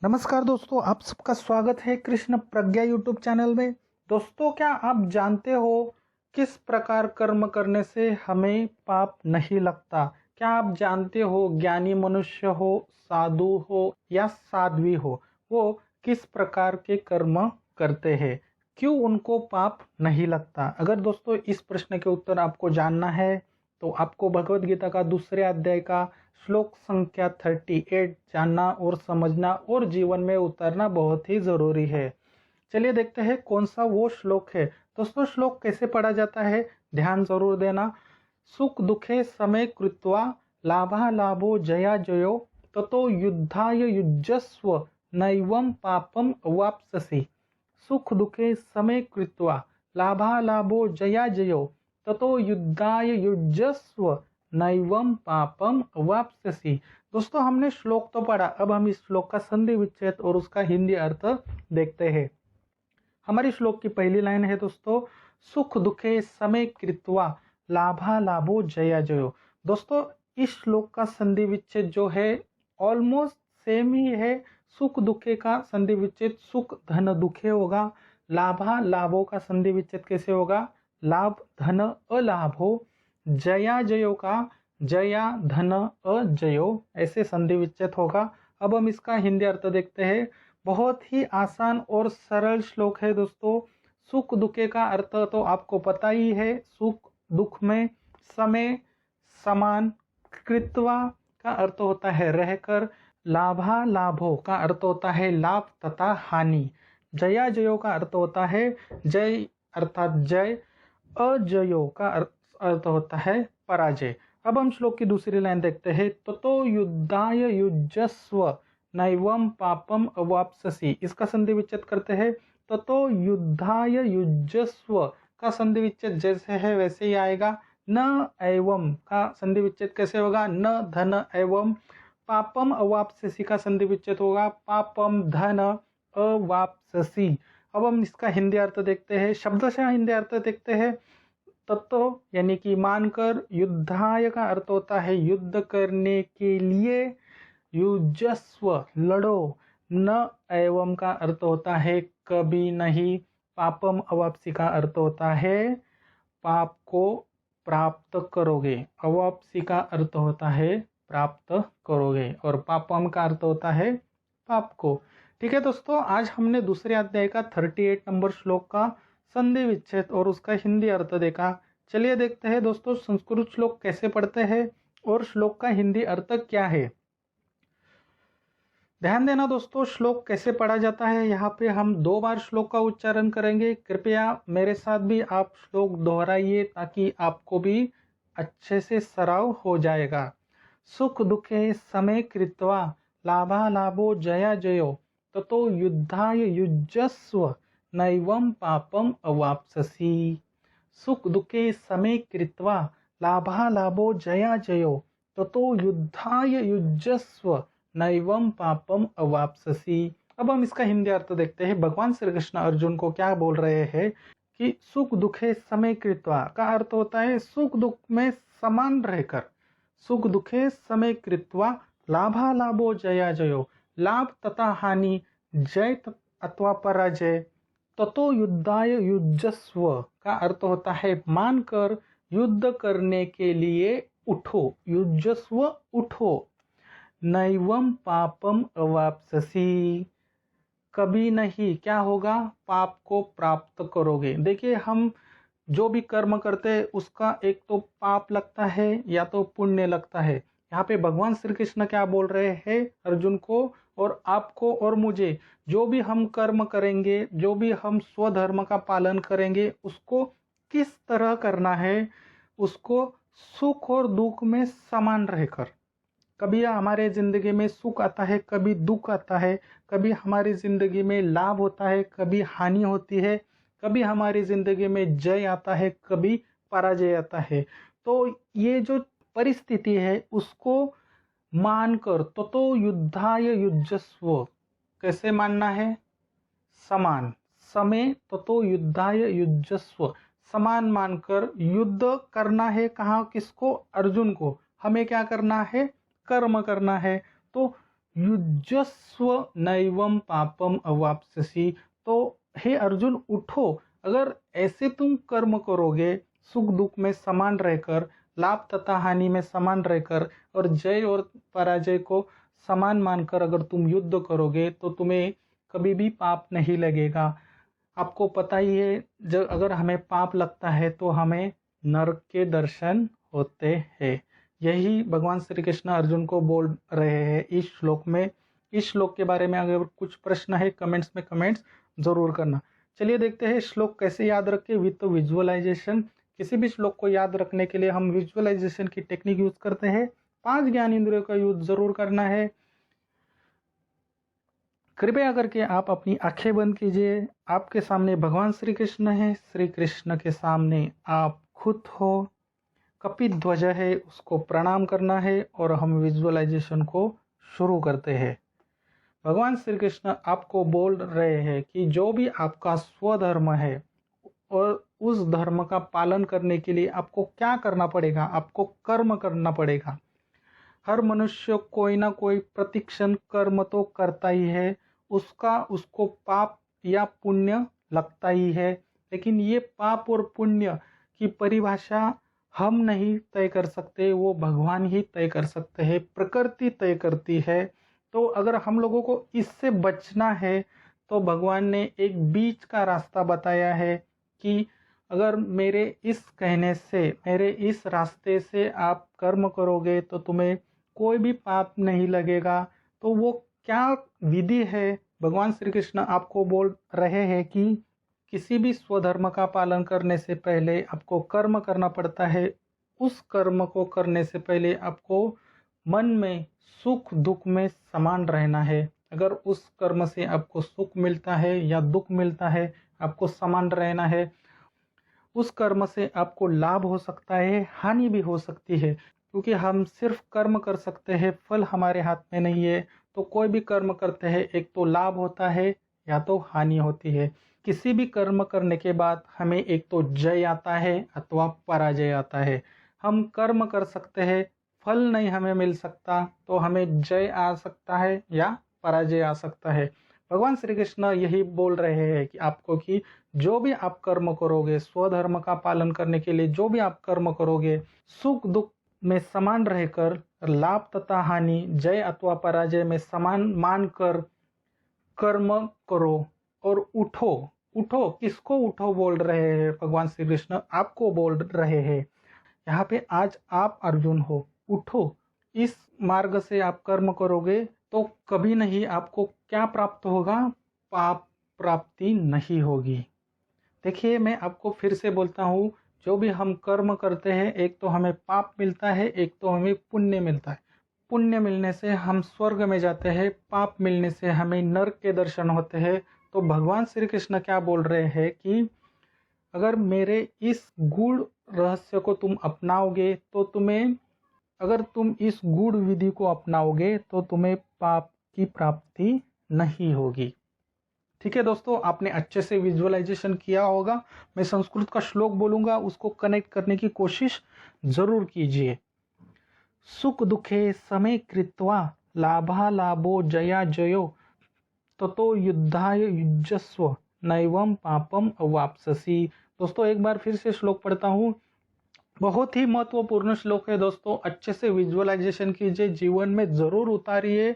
नमस्कार दोस्तों, आप सबका स्वागत है कृष्ण प्रज्ञा यूट्यूब चैनल में। दोस्तों, क्या आप जानते हो किस प्रकार कर्म करने से हमें पाप नहीं लगता? क्या आप जानते हो ज्ञानी मनुष्य हो, साधु हो या साध्वी हो, वो किस प्रकार के कर्म करते हैं, क्यों उनको पाप नहीं लगता? अगर दोस्तों इस प्रश्न के उत्तर आपको जानना है तो आपको भगवत गीता का दूसरे अध्याय का श्लोक संख्या 38 जानना और समझना और जीवन में उतारना बहुत ही जरूरी है। चलिए देखते हैं कौन सा वो श्लोक है। दोस्तों, श्लोक कैसे पढ़ा जाता है, ध्यान जरूर देना। सुख दुखे समय कृत्वा लाभा लाभो जया जयो ततो युद्धाय युज्यस्व नैवं पापम अवाप्स्यसि। सुख दुखे समय कृत्वा लाभा लाभो जया जयो ततो युद्धाय युज्यस्व नैवं पापम अवाप्स्यसि। दोस्तों, हमने श्लोक तो पढ़ा, अब हम इस श्लोक का संधि विच्छेद और उसका हिंदी अर्थ देखते हैं। हमारी श्लोक की पहली लाइन है दोस्तों, सुख दुखे समय कृत्वा लाभा लाभो जया जयो। दोस्तों, इस श्लोक का संधि विच्छेद जो है ऑलमोस्ट सेम ही है। सुख दुखे का संधि विच्छेद सुख धन दुखे होगा। लाभा लाभो का संधि विच्छेद कैसे होगा? लाभ धन अलाभो। जया जयो का जया धन अजयो, ऐसे संधि विच्छेद होगा। अब हम इसका हिंदी अर्थ देखते हैं। बहुत ही आसान और सरल श्लोक है दोस्तों। सुख दुखे का अर्थ तो आपको पता ही है, सुख दुख में समय समान। कृत्वा का अर्थ होता है रहकर। लाभा लाभो का अर्थ होता है लाभ तथा हानि। जया जयो का अर्थ होता है जय अर्थात जय। अजयो का अर्थ होता है पराजय। अब हम श्लोक की दूसरी लाइन देखते हैं, ततो युद्धाय युज्यस्व नैवं पापम अवाप्स्यसि। इसका संधि विच्छेद करते हैं। ततो युद्धाय युज्यस्व का संधि विच्छेद जैसे है वैसे ही आएगा। न एवं का संधि विच्छेद कैसे होगा? न धन एवं। पापम अवाप्स्यसि का संधि विच्छेद होगा पापम धन अवाप्स्यसि। अब हम इसका हिंदी अर्थ देखते हैं, शब्दशः हिंदी अर्थ देखते हैं। तत्व यानी कि मानकर। युद्धाय का अर्थ होता है युद्ध करने के लिए। युजस्व लड़ो। न एवं का अर्थ होता है कभी नहीं। पापम अवाप्सी का अर्थ होता है पाप को प्राप्त करोगे। अवाप्सी का अर्थ होता है प्राप्त करोगे और पापम का अर्थ होता है पाप को। ठीक है दोस्तों, आज हमने दूसरे अध्याय का 38 नंबर श्लोक का संधि विच्छेद और उसका हिंदी अर्थ देखा। चलिए देखते हैं दोस्तों संस्कृत श्लोक कैसे पढ़ते हैं और श्लोक का हिंदी अर्थ क्या है। ध्यान देना दोस्तों, श्लोक कैसे पढ़ा जाता है। यहाँ पे हम 2 बार श्लोक का उच्चारण करेंगे। कृपया मेरे साथ भी आप श्लोक दोहराइए ताकि आपको भी अच्छे से सराव हो जाएगा। सुख दुखे समय कृत्वा लाभा लाभो जया जयो ततो युद्धाय युज्यस्व नैवं पापम अवाप्स्यसि। सुख दुखे समय कृत्वा लाभा लाभो जया जयो ततो युद्धाय युज्यस्व नैवं पापम अवाप्स्यसि। अब हम इसका हिंदी अर्थ देखते हैं। भगवान श्री कृष्ण अर्जुन को क्या बोल रहे हैं कि सुख दुखे समय कृत्वा का अर्थ होता है सुख दुख में समान रहकर। सुख दुखे समय कृत्वा लाभा लाभो जया जयो, लाभ तथा हानि, जय अथवा पराजय। ततो युद्धाय युज्यस्व का अर्थ होता है मानकर युद्ध करने के लिए उठो। युज्यस्व उठो। नैवं पापम अवाप्स्यसि, कभी नहीं क्या होगा? पाप को प्राप्त करोगे। देखिए, हम जो भी कर्म करते हैं उसका एक तो पाप लगता है या तो पुण्य लगता है। यहाँ पे भगवान श्री कृष्ण क्या बोल रहे हैं अर्जुन को और आपको और मुझे, जो भी हम कर्म करेंगे, जो भी हम स्वधर्म का पालन करेंगे, उसको किस तरह करना है? उसको सुख और दुख में समान रहकर। कभी हमारे जिंदगी में सुख आता है, कभी दुख आता है। कभी हमारी जिंदगी में लाभ होता है, कभी हानि होती है। कभी हमारी जिंदगी में जय आता है, कभी पराजय आता है। तो ये जो परिस्थिति है उसको मानकर ततो युद्धाय युज्यस्व, कैसे मानना है? समान। समय ततो युद्धाय युज्यस्व, समान मानकर युद्ध करना है। कहाँ? किसको? अर्जुन को। हमें क्या करना है? कर्म करना है। तो युजस्व नैवम पापम अवाप्स्यसि। तो हे अर्जुन उठो, अगर ऐसे तुम कर्म करोगे, सुख दुख में समान रहकर, लाभ तथा हानि में समान रहकर और जय और पराजय को समान मानकर अगर तुम युद्ध करोगे तो तुम्हें कभी भी पाप नहीं लगेगा। आपको पता ही है, जब अगर हमें पाप लगता है तो हमें नरक के दर्शन होते हैं। यही भगवान श्री कृष्ण अर्जुन को बोल रहे हैं इस श्लोक में। इस श्लोक के बारे में अगर कुछ प्रश्न है कमेंट्स में कमेंट्स जरूर करना। चलिए देखते हैं श्लोक कैसे याद रखें विद विजुअलाइजेशन। किसी भी श्लोक को याद रखने के लिए हम विजुअलाइजेशन की टेक्निक यूज करते हैं। 5 ज्ञान इंद्रियों का यूज जरूर करना है। कृपया करके आप अपनी आंखें बंद कीजिए। आपके सामने भगवान श्री कृष्ण है, श्री कृष्ण के सामने आप खुद हो। कपित ध्वज है, उसको प्रणाम करना है और हम विजुअलाइजेशन को शुरू करते हैं। भगवान श्री कृष्ण आपको बोल रहे हैं कि जो भी आपका स्वधर्म है और उस धर्म का पालन करने के लिए आपको क्या करना पड़ेगा, आपको कर्म करना पड़ेगा। हर मनुष्य कोई ना कोई प्रतिक्षण कर्म तो करता ही है, उसको पाप या पुण्य लगता ही है। लेकिन ये पाप और पुण्य की परिभाषा हम नहीं तय कर सकते, वो भगवान ही तय कर सकते हैं, प्रकृति तय करती है। तो अगर हम लोगों को इससे बचना है तो भगवान ने एक बीच का रास्ता बताया है कि अगर मेरे इस कहने से, मेरे इस रास्ते से आप कर्म करोगे तो तुम्हें कोई भी पाप नहीं लगेगा। तो वो क्या विधि है? भगवान श्री कृष्ण आपको बोल रहे हैं कि किसी भी स्वधर्म का पालन करने से पहले आपको कर्म करना पड़ता है। उस कर्म को करने से पहले आपको मन में सुख दुख में समान रहना है। अगर उस कर्म से आपको सुख मिलता है या दुख मिलता है, आपको समान रहना है। उस कर्म से आपको लाभ हो सकता है, हानि भी हो सकती है, क्योंकि हम सिर्फ कर्म कर सकते हैं, फल हमारे हाथ में नहीं है। तो कोई भी कर्म करते हैं, एक तो लाभ होता है या तो हानि होती है। किसी भी कर्म करने के बाद हमें एक तो जय आता है अथवा पराजय आता है। हम कर्म कर सकते हैं, फल नहीं हमें मिल सकता, तो हमें जय आ सकता है या पराजय आ सकता है। भगवान श्री कृष्ण यही बोल रहे हैं कि आपको कि जो भी आप कर्म करोगे, स्वधर्म का पालन करने के लिए जो भी आप कर्म करोगे, सुख दुख में समान रहकर, लाभ तथा हानि, जय अथवा पराजय में समान मानकर कर्म करो और उठो। उठो, किसको उठो बोल रहे हैं भगवान श्री कृष्ण? आपको बोल रहे हैं। यहाँ पे आज आप अर्जुन हो, उठो। इस मार्ग से आप कर्म करोगे तो कभी नहीं आपको क्या प्राप्त होगा? पाप प्राप्ति नहीं होगी। देखिए, मैं आपको फिर से बोलता हूँ, जो भी हम कर्म करते हैं, एक तो हमें पाप मिलता है, एक तो हमें पुण्य मिलता है। पुण्य मिलने से हम स्वर्ग में जाते हैं, पाप मिलने से हमें नरक के दर्शन होते हैं। तो भगवान श्री कृष्ण क्या बोल रहे हैं कि अगर मेरे इस गूढ़ रहस्य को तुम अपनाओगे तो तुम्हें, अगर तुम इस गूढ़ विधि को अपनाओगे तो तुम्हें पाप की प्राप्ति नहीं होगी। ठीक है दोस्तों, आपने अच्छे से विजुअलाइजेशन किया होगा। मैं संस्कृत का श्लोक बोलूंगा, उसको कनेक्ट करने की कोशिश जरूर कीजिए। सुख दुखे समे कृत्वा लाभा लाभो जया जयो ततो युद्धाय युजस्व नैवम पापम अवाप्स्यसि। दोस्तों एक बार फिर से श्लोक पढ़ता हूँ। बहुत ही महत्वपूर्ण श्लोक है दोस्तों, अच्छे से विजुअलाइजेशन कीजिए, जीवन में जरूर उतारिए।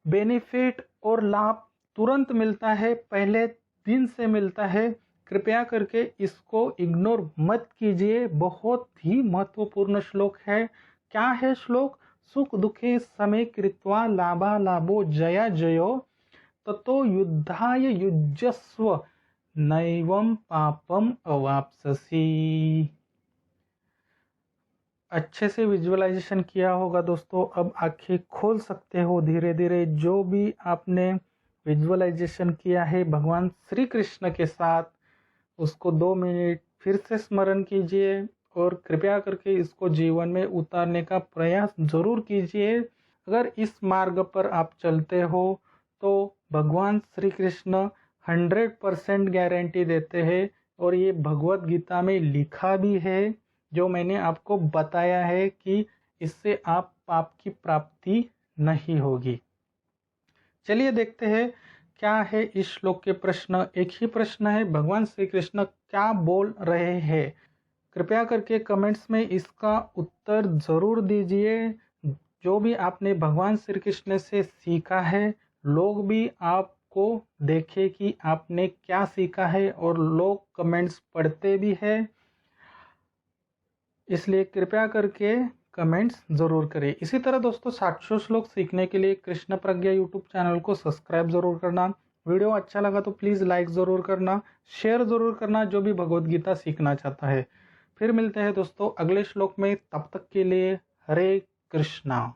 बेनिफिट और लाभ तुरंत मिलता है, पहले दिन से मिलता है। कृपया करके इसको इग्नोर मत कीजिए, बहुत ही महत्वपूर्ण श्लोक है। क्या है श्लोक? सुख दुखे समे कृत्वा लाभा लाभो जया जयो ततो युद्धाय युजस्व नैवम पापम अवाप्स्यसि। अच्छे से विजुअलाइजेशन किया होगा दोस्तों, अब आंखें खोल सकते हो धीरे धीरे। जो भी आपने विजुअलाइजेशन किया है भगवान श्री कृष्ण के साथ, उसको 2 मिनट फिर से स्मरण कीजिए और कृपया करके इसको जीवन में उतारने का प्रयास जरूर कीजिए। अगर इस मार्ग पर आप चलते हो तो भगवान श्री कृष्ण 100% गारंटी देते हैं, और ये भगवत गीता में लिखा भी है, जो मैंने आपको बताया है कि इससे आप पाप की प्राप्ति नहीं होगी। चलिए देखते हैं क्या है इस श्लोक के प्रश्न। एक ही प्रश्न है, भगवान श्री कृष्ण क्या बोल रहे हैं। कृपया करके कमेंट्स में इसका उत्तर ज़रूर दीजिए। जो भी आपने भगवान श्री कृष्ण से सीखा है, लोग भी आपको देखें कि आपने क्या सीखा है, और लोग कमेंट्स पढ़ते भी हैं, इसलिए कृपया करके कमेंट्स ज़रूर करें। इसी तरह दोस्तों 700 श्लोक सीखने के लिए कृष्ण प्रज्ञा यूट्यूब चैनल को सब्सक्राइब ज़रूर करना। वीडियो अच्छा लगा तो प्लीज़ लाइक ज़रूर करना, शेयर ज़रूर करना जो भी भगवद गीता सीखना चाहता है। फिर मिलते हैं दोस्तों अगले श्लोक में, तब तक के लिए हरे कृष्णा।